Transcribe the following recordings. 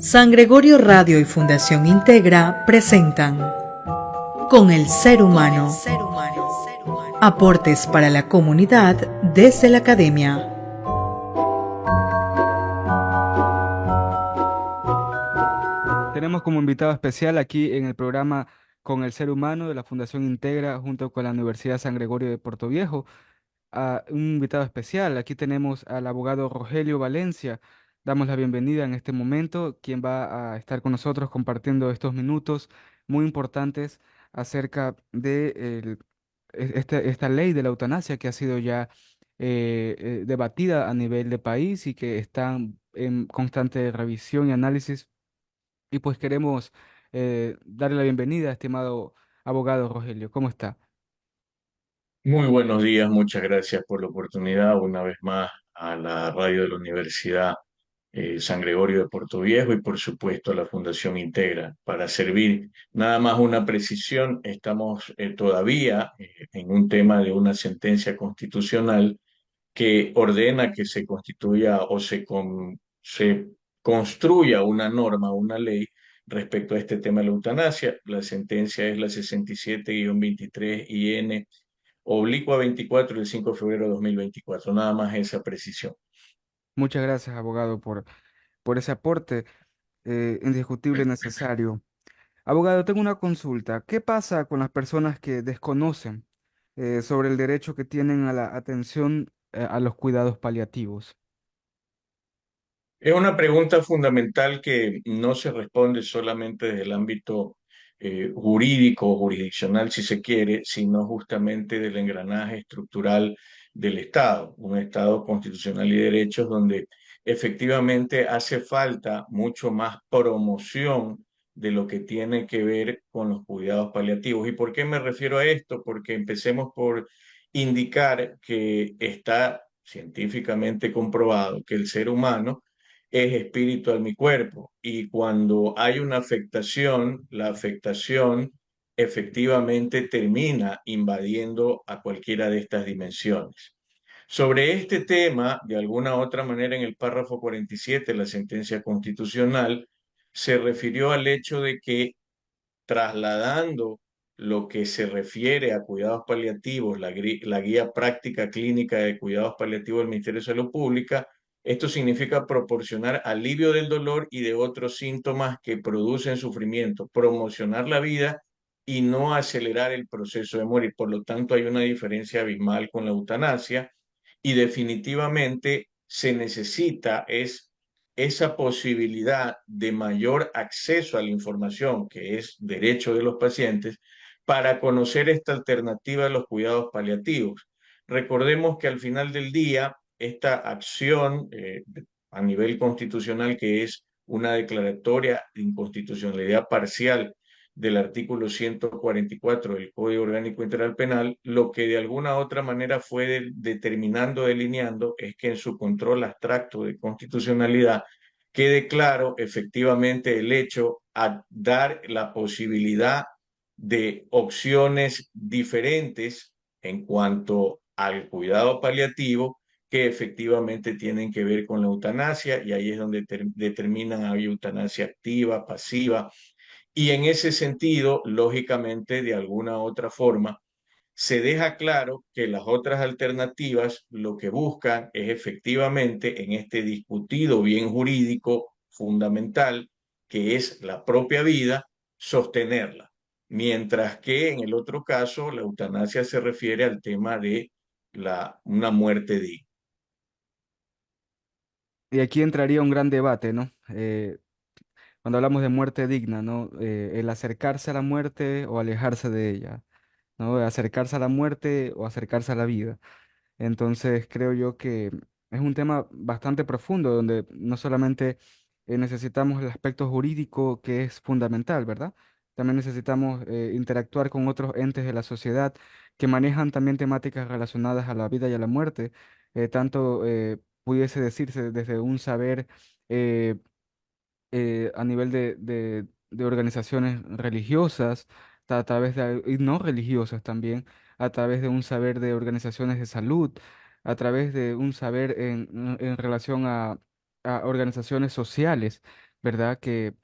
San Gregorio Radio y Fundación Integra presentan Con el Ser Humano. Aportes para la comunidad desde la academia. Tenemos como invitado especial aquí en el programa Con el Ser Humano de la Fundación Integra junto con la Universidad San Gregorio de Puerto Viejo a un invitado especial. Aquí tenemos al abogado Rogelio Valencia. Damos la bienvenida en este momento, quien va a estar con nosotros compartiendo estos minutos muy importantes acerca de esta ley de la eutanasia que ha sido ya debatida a nivel de país y que está en constante revisión y análisis. Y pues queremos darle la bienvenida, estimado abogado Rogelio. ¿Cómo está? Muy buenos días, muchas gracias por la oportunidad una vez más a la radio de la Universidad San Gregorio de Puerto Viejo y por supuesto a la Fundación Integra para servir. Nada más una precisión, estamos todavía en un tema de una sentencia constitucional que ordena que se constituya o se construya una norma, una ley respecto a este tema de la eutanasia. La sentencia es la 67-23 IN oblicua 24 del 5 de febrero de 2024. Nada más esa precisión. Muchas gracias, abogado, por ese aporte indiscutible y necesario. Abogado, tengo una consulta. ¿Qué pasa con las personas que desconocen sobre el derecho que tienen a la atención a los cuidados paliativos? Es una pregunta fundamental que no se responde solamente desde el ámbito jurídico o jurisdiccional, si se quiere, sino justamente del engranaje estructural del Estado, un Estado constitucional y de derechos donde efectivamente hace falta mucho más promoción de lo que tiene que ver con los cuidados paliativos. ¿Y por qué me refiero a esto? Porque empecemos por indicar que está científicamente comprobado que el ser humano es espíritu al mi cuerpo. Y cuando hay una afectación, la afectación efectivamente termina invadiendo a cualquiera de estas dimensiones. Sobre este tema, de alguna u otra manera, en el párrafo 47 de la sentencia constitucional, se refirió al hecho de que trasladando lo que se refiere a cuidados paliativos, la guía práctica clínica de cuidados paliativos del Ministerio de Salud Pública, esto significa proporcionar alivio del dolor y de otros síntomas que producen sufrimiento, promocionar la vida y no acelerar el proceso de morir. Por lo tanto, hay una diferencia abismal con la eutanasia y definitivamente se necesita esa posibilidad de mayor acceso a la información, que es derecho de los pacientes, para conocer esta alternativa de los cuidados paliativos. Recordemos que al final del día, esta acción a nivel constitucional, que es una declaratoria de inconstitucionalidad parcial del artículo 144 del Código Orgánico Integral Penal, lo que de alguna otra manera fue determinando, delineando, es que en su control abstracto de constitucionalidad quede claro efectivamente el hecho a dar la posibilidad de opciones diferentes en cuanto al cuidado paliativo que efectivamente tienen que ver con la eutanasia y ahí es donde determinan hay eutanasia activa, pasiva y en ese sentido, lógicamente, de alguna u otra forma, se deja claro que las otras alternativas lo que buscan es efectivamente en este discutido bien jurídico fundamental, que es la propia vida, sostenerla. Mientras que en el otro caso, la eutanasia se refiere al tema de una muerte digna. Y aquí entraría un gran debate, ¿no? Cuando hablamos de muerte digna, ¿no? El acercarse a la muerte o alejarse de ella, ¿no? Acercarse a la muerte o acercarse a la vida. Entonces creo yo que es un tema bastante profundo donde no solamente necesitamos el aspecto jurídico que es fundamental, ¿verdad? También necesitamos interactuar con otros entes de la sociedad que manejan también temáticas relacionadas a la vida y a la muerte, tanto pudiese decirse desde un saber eh, a nivel de organizaciones religiosas, a través de, y no religiosas también, a través de un saber de organizaciones de salud, a través de un saber en relación a organizaciones sociales. ¿verdad? Que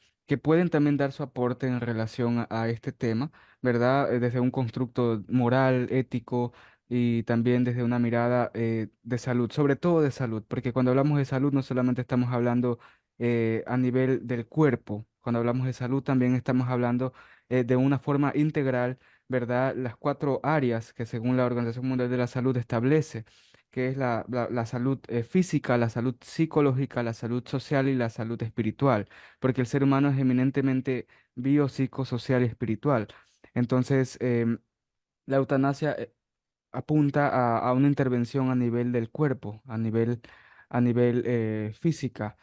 pueden también dar su aporte en relación a este tema, ¿verdad? Desde un constructo moral, ético y también desde una mirada de salud, sobre todo de salud, porque cuando hablamos de salud no solamente estamos hablando a nivel del cuerpo, cuando hablamos de salud también estamos hablando de una forma integral, ¿verdad? Las cuatro áreas que según la Organización Mundial de la Salud establece, que es la salud física, la salud psicológica, la salud social y la salud espiritual, porque el ser humano es eminentemente biopsicosocial y espiritual. Entonces, la eutanasia apunta a una intervención a nivel del cuerpo, a nivel física,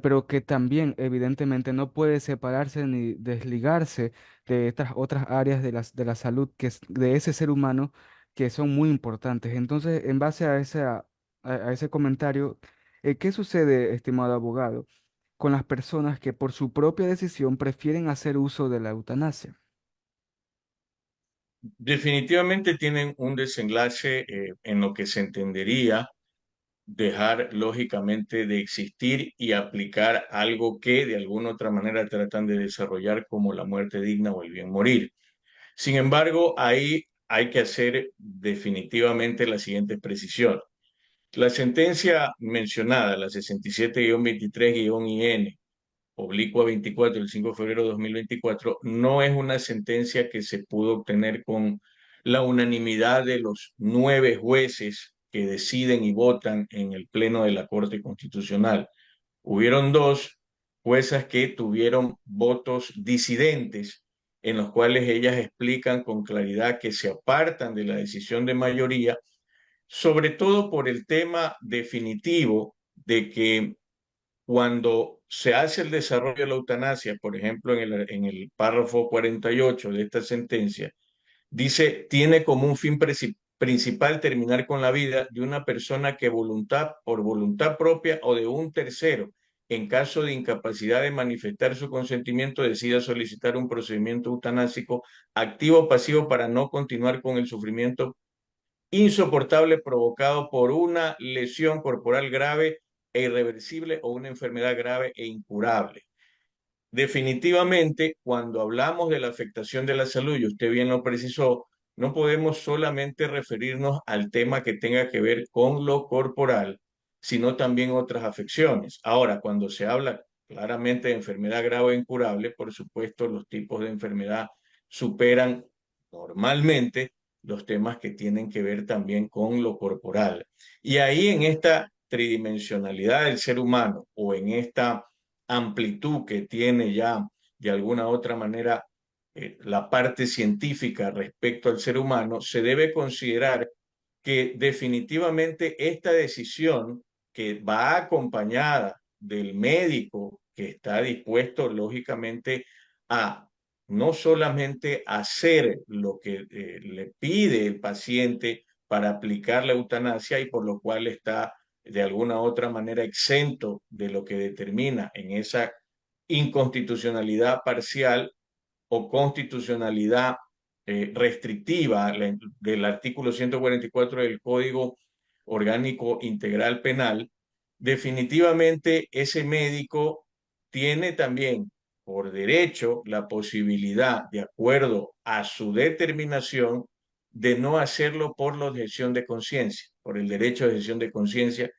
pero que también evidentemente no puede separarse ni desligarse de estas otras áreas de la salud de ese ser humano que son muy importantes. Entonces, en base a ese comentario, ¿qué sucede, estimado abogado, con las personas que por su propia decisión prefieren hacer uso de la eutanasia? Definitivamente tienen un desenlace en lo que se entendería dejar lógicamente de existir y aplicar algo que de alguna otra manera tratan de desarrollar como la muerte digna o el bien morir. Sin embargo, ahí hay que hacer definitivamente la siguiente precisión. La sentencia mencionada, la 67-23-IN, oblicua 24 del 5 de febrero de 2024, no es una sentencia que se pudo obtener con la unanimidad de los 9 jueces que deciden y votan en el Pleno de la Corte Constitucional. Hubieron 2 juezas que tuvieron votos disidentes en los cuales ellas explican con claridad que se apartan de la decisión de mayoría, sobre todo por el tema definitivo de que cuando se hace el desarrollo de la eutanasia, por ejemplo, en el párrafo 48 de esta sentencia, dice, tiene como un fin principal terminar con la vida de una persona que por voluntad propia o de un tercero, en caso de incapacidad de manifestar su consentimiento, decida solicitar un procedimiento eutanásico activo o pasivo para no continuar con el sufrimiento insoportable provocado por una lesión corporal grave e irreversible o una enfermedad grave e incurable. Definitivamente, cuando hablamos de la afectación de la salud, y usted bien lo precisó, no podemos solamente referirnos al tema que tenga que ver con lo corporal, sino también otras afecciones. Ahora, cuando se habla claramente de enfermedad grave e incurable, por supuesto, los tipos de enfermedad superan normalmente los temas que tienen que ver también con lo corporal. Y ahí en esta tridimensionalidad del ser humano o en esta amplitud que tiene ya de alguna otra manera la parte científica respecto al ser humano, se debe considerar que definitivamente esta decisión que va acompañada del médico que está dispuesto lógicamente a no solamente hacer lo que le pide el paciente para aplicar la eutanasia y por lo cual está de alguna otra manera exento de lo que determina en esa inconstitucionalidad parcial o constitucionalidad restrictiva del artículo 144 del Código Orgánico Integral Penal, definitivamente ese médico tiene también por derecho la posibilidad, de acuerdo a su determinación, de no hacerlo por la objeción de conciencia, por el derecho de objeción de conciencia,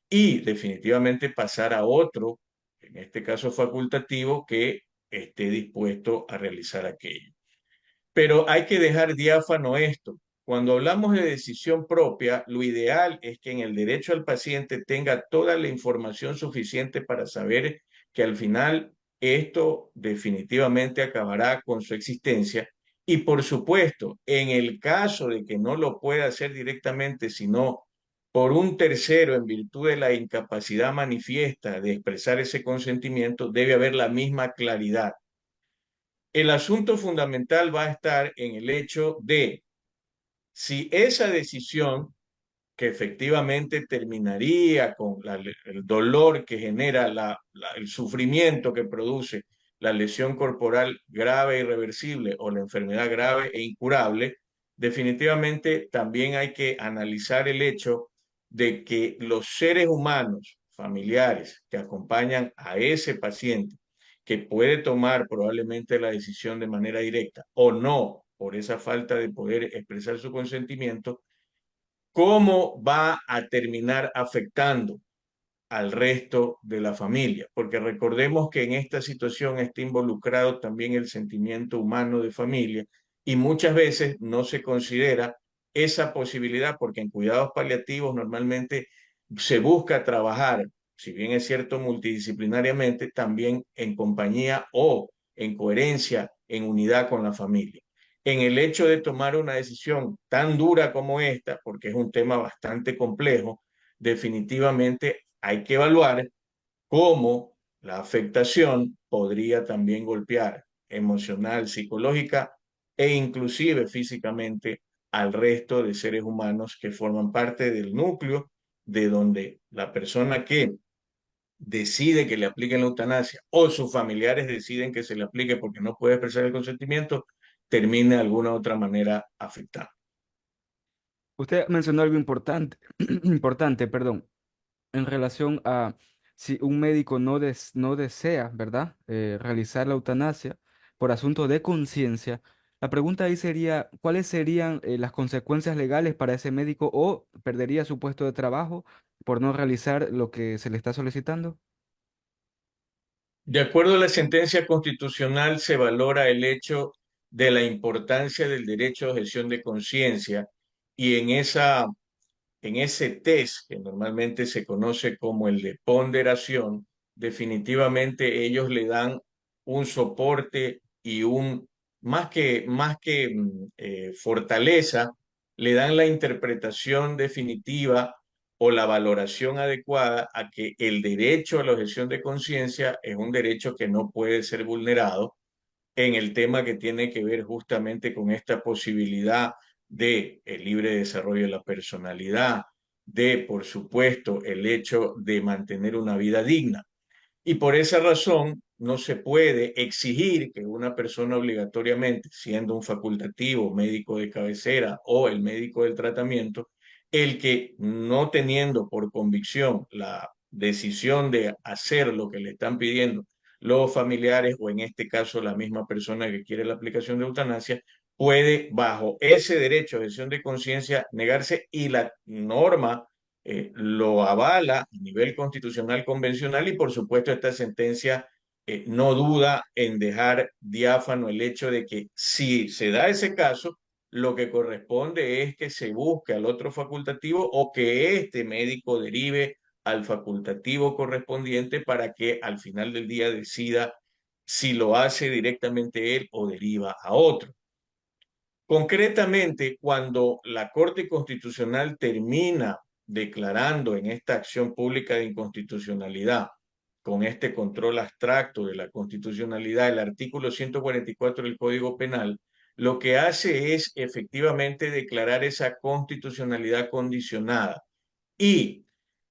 y definitivamente pasar a otro, en este caso facultativo, que esté dispuesto a realizar aquello. Pero hay que dejar diáfano esto. Cuando hablamos de decisión propia, lo ideal es que en el derecho al paciente tenga toda la información suficiente para saber que al final esto definitivamente acabará con su existencia. Y por supuesto, en el caso de que no lo pueda hacer directamente, sino por un tercero en virtud de la incapacidad manifiesta de expresar ese consentimiento, debe haber la misma claridad. El asunto fundamental va a estar en el hecho de si esa decisión, que efectivamente terminaría con el dolor que genera el sufrimiento que produce la lesión corporal grave e irreversible o la enfermedad grave e incurable, definitivamente también hay que analizar el hecho de que los seres humanos familiares que acompañan a ese paciente que puede tomar probablemente la decisión de manera directa o no por esa falta de poder expresar su consentimiento, ¿cómo va a terminar afectando al resto de la familia? Porque recordemos que en esta situación está involucrado también el sentimiento humano de familia y muchas veces no se considera esa posibilidad porque en cuidados paliativos normalmente se busca trabajar, si bien es cierto multidisciplinariamente, también en compañía o en coherencia, en unidad con la familia. En el hecho de tomar una decisión tan dura como esta, porque es un tema bastante complejo, definitivamente hay que evaluar cómo la afectación podría también golpear emocional, psicológica e inclusive físicamente al resto de seres humanos que forman parte del núcleo de donde la persona que decide que le apliquen la eutanasia o sus familiares deciden que se le aplique porque no puede expresar el consentimiento, termine de alguna otra manera afectado. Usted mencionó algo importante, importante, perdón, en relación a si un médico no desea, ¿verdad?, realizar la eutanasia por asunto de conciencia. La pregunta ahí sería, ¿cuáles serían las consecuencias legales para ese médico o perdería su puesto de trabajo por no realizar lo que se le está solicitando? De acuerdo a la sentencia constitucional, se valora el hecho de la importancia del derecho a objeción de conciencia y en ese test, que normalmente se conoce como el de ponderación, definitivamente ellos le dan un soporte y más que fortaleza, le dan la interpretación definitiva o la valoración adecuada a que el derecho a la objeción de conciencia es un derecho que no puede ser vulnerado en el tema que tiene que ver justamente con esta posibilidad de el libre desarrollo de la personalidad, de, por supuesto, el hecho de mantener una vida digna. Y por esa razón no se puede exigir que una persona obligatoriamente, siendo un facultativo, médico de cabecera o el médico del tratamiento, el que no teniendo por convicción la decisión de hacer lo que le están pidiendo los familiares o en este caso la misma persona que quiere la aplicación de eutanasia, puede bajo ese derecho de objeción de conciencia negarse y la norma lo avala a nivel constitucional convencional y por supuesto esta sentencia no duda en dejar diáfano el hecho de que si se da ese caso, lo que corresponde es que se busque al otro facultativo o que este médico derive al facultativo correspondiente para que al final del día decida si lo hace directamente él o deriva a otro. Concretamente, cuando la Corte Constitucional termina declarando en esta acción pública de inconstitucionalidad, con este control abstracto de la constitucionalidad, el artículo 144 del Código Penal, lo que hace es efectivamente declarar esa constitucionalidad condicionada y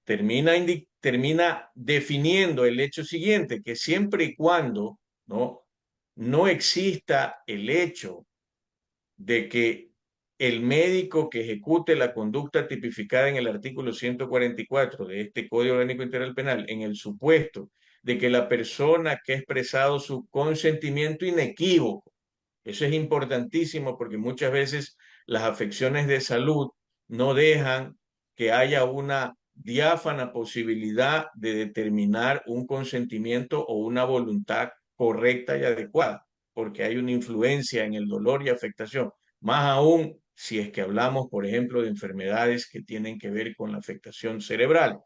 termina definiendo el hecho siguiente, que siempre y cuando no exista el hecho de que el médico que ejecute la conducta tipificada en el artículo 144 de este Código Orgánico Integral Penal, en el supuesto de que la persona que ha expresado su consentimiento inequívoco, eso es importantísimo porque muchas veces las afecciones de salud no dejan que haya una diáfana posibilidad de determinar un consentimiento o una voluntad correcta y adecuada, porque hay una influencia en el dolor y afectación, más aún si es que hablamos, por ejemplo, de enfermedades que tienen que ver con la afectación cerebral.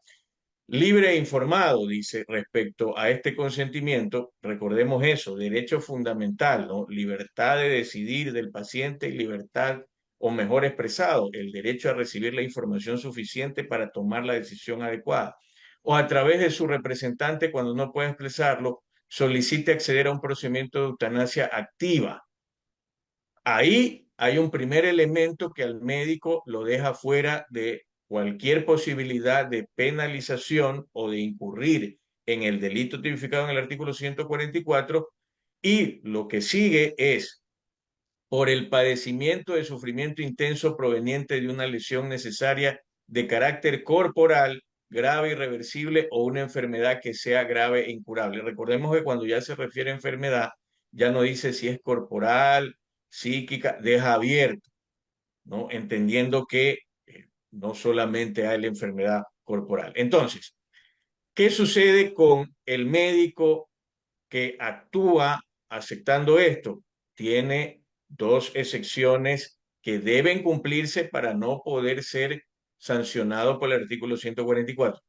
Libre e informado, dice, respecto a este consentimiento, recordemos eso, derecho fundamental, ¿no? Libertad de decidir del paciente y libertad, o mejor expresado, el derecho a recibir la información suficiente para tomar la decisión adecuada. O a través de su representante, cuando no puede expresarlo, solicite acceder a un procedimiento de eutanasia activa. Ahí hay un primer elemento que al médico lo deja fuera de cualquier posibilidad de penalización o de incurrir en el delito tipificado en el artículo 144 y lo que sigue es por el padecimiento de sufrimiento intenso proveniente de una lesión necesaria de carácter corporal grave, irreversible o una enfermedad que sea grave e incurable. Recordemos que cuando ya se refiere a enfermedad, ya no dice si es corporal, psíquica, deja abierto, ¿no? Entendiendo que no solamente hay la enfermedad corporal. Entonces, ¿qué sucede con el médico que actúa aceptando esto? Tiene dos excepciones que deben cumplirse para no poder ser sancionado por el artículo 144.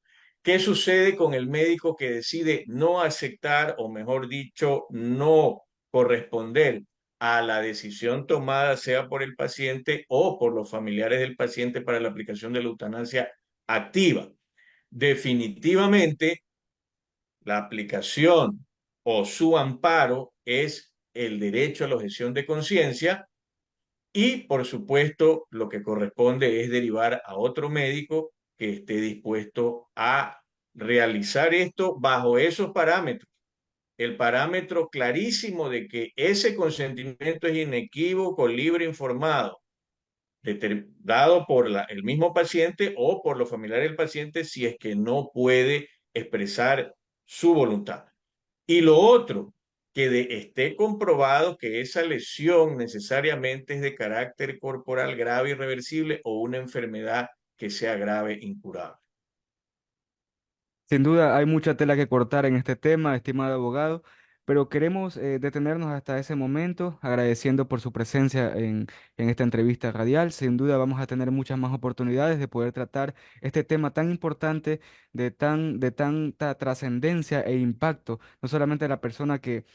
¿Qué sucede con el médico que decide no aceptar, o mejor dicho, no corresponder a la decisión tomada, sea por el paciente o por los familiares del paciente, para la aplicación de la eutanasia activa? Definitivamente, la aplicación o su amparo es el derecho a la objeción de conciencia, y por supuesto lo que corresponde es derivar a otro médico que esté dispuesto a realizar esto bajo esos parámetros. El parámetro clarísimo de que ese consentimiento es inequívoco, libre, informado, dado por el mismo paciente o por los familiares del paciente, si es que no puede expresar su voluntad. Y lo otro, que esté comprobado que esa lesión necesariamente es de carácter corporal grave, irreversible, o una enfermedad que sea grave, incurable. Sin duda hay mucha tela que cortar en este tema, estimado abogado, pero queremos detenernos hasta ese momento, agradeciendo por su presencia en esta entrevista radial. Sin duda vamos a tener muchas más oportunidades de poder tratar este tema tan importante, de tanta trascendencia e impacto, no solamente a la persona que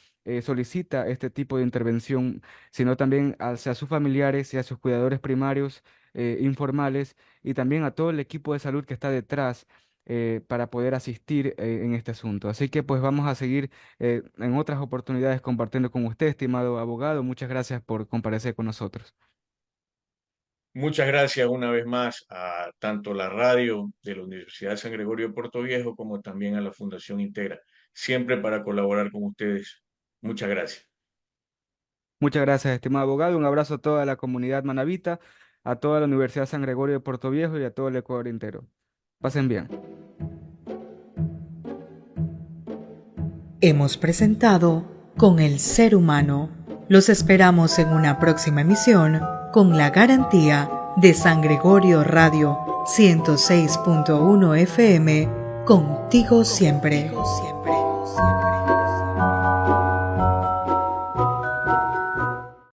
solicita este tipo de intervención, sino también hacia sus familiares y a sus cuidadores primarios, informales, y también a todo el equipo de salud que está detrás para poder asistir en este asunto. Así que pues vamos a seguir en otras oportunidades compartiendo con usted, estimado abogado. Muchas gracias por comparecer con nosotros. Muchas gracias una vez más a tanto la radio de la Universidad de San Gregorio de Puerto Viejo como también a la Fundación Integra, siempre para colaborar con ustedes. Muchas gracias. Muchas gracias, estimado abogado. Un abrazo a toda la comunidad manabita, a toda la Universidad San Gregorio de Puerto Viejo y a todo el Ecuador entero. Pasen bien. Hemos presentado Con el Ser Humano. Los esperamos en una próxima emisión con la garantía de San Gregorio Radio 106.1 FM, contigo siempre.